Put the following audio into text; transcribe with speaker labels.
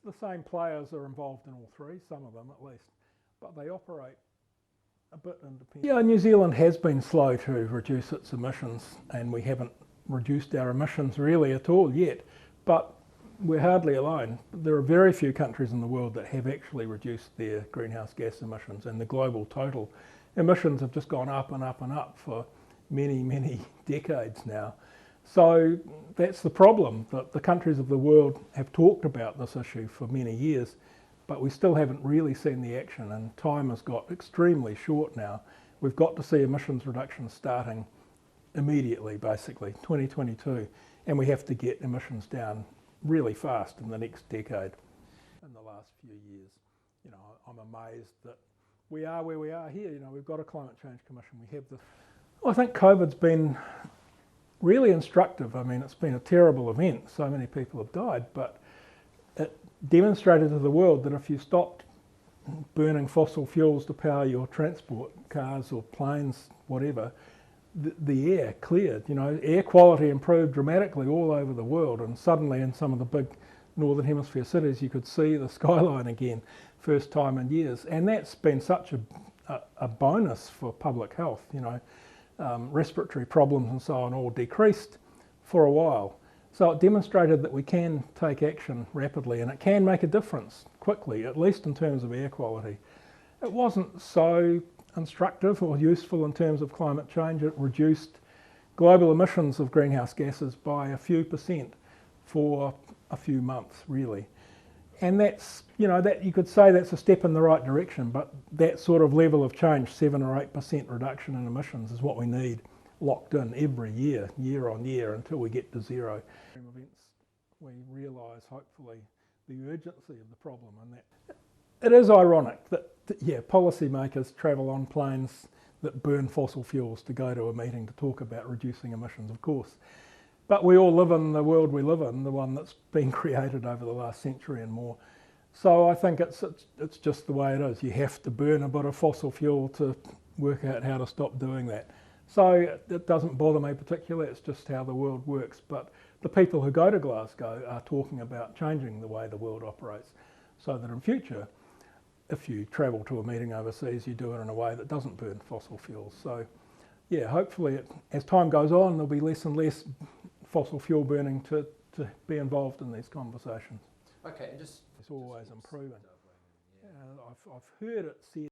Speaker 1: the same players are involved in all three, some of them at least, but they operate a bit independently. Yeah, New Zealand has been slow to reduce its emissions, and we haven't reduced our emissions really at all yet, but we're hardly alone. There are very few countries in the world that have actually reduced their greenhouse gas emissions, and the global total emissions have just gone up and up and up for many, many decades now. So that's the problem, that the countries of the world have talked about this issue for many years, but we still haven't really seen the action, and time has got extremely short now. We've got to see emissions reductions starting immediately, basically, 2022, and we have to get emissions down really fast in the next decade. In the last few years, you know, I'm amazed that we are where we are here. You know, we've got a climate change commission. We have this. I think COVID's been really instructive. I mean, it's been a terrible event. So many people have died, but it demonstrated to the world that if you stopped burning fossil fuels to power your transport, cars or planes, whatever, the air cleared. You know, air quality improved dramatically all over the world, and suddenly in some of the big northern hemisphere cities you could see the skyline again, first time in years, and that's been such a bonus for public health. You know, respiratory problems and so on all decreased for a while. So it demonstrated that we can take action rapidly, and it can make a difference quickly, at least in terms of air quality. It wasn't so instructive or useful in terms of climate change. It reduced global emissions of greenhouse gases by a few percent for a few months, really. And that's, you know, that you could say that's a step in the right direction, but that sort of level of change, 7 or 8% reduction in emissions, is what we need locked in every year, year on year, until we get to zero. Events, we realise, hopefully, the urgency of the problem, and that it is ironic that, yeah, policymakers travel on planes that burn fossil fuels to go to a meeting to talk about reducing emissions, of course. But we all live in the world we live in, the one that's been created over the last century and more. So I think it's just the way it is. You have to burn a bit of fossil fuel to work out how to stop doing that. So it doesn't bother me particularly, it's just how the world works. But the people who go to Glasgow are talking about changing the way the world operates, so that in future, if you travel to a meeting overseas, you do it in a way that doesn't burn fossil fuels. So yeah, hopefully as time goes on, there'll be less and less fossil fuel burning to be involved in these conversations.
Speaker 2: Okay, and just...
Speaker 1: It's always improving. I've heard it said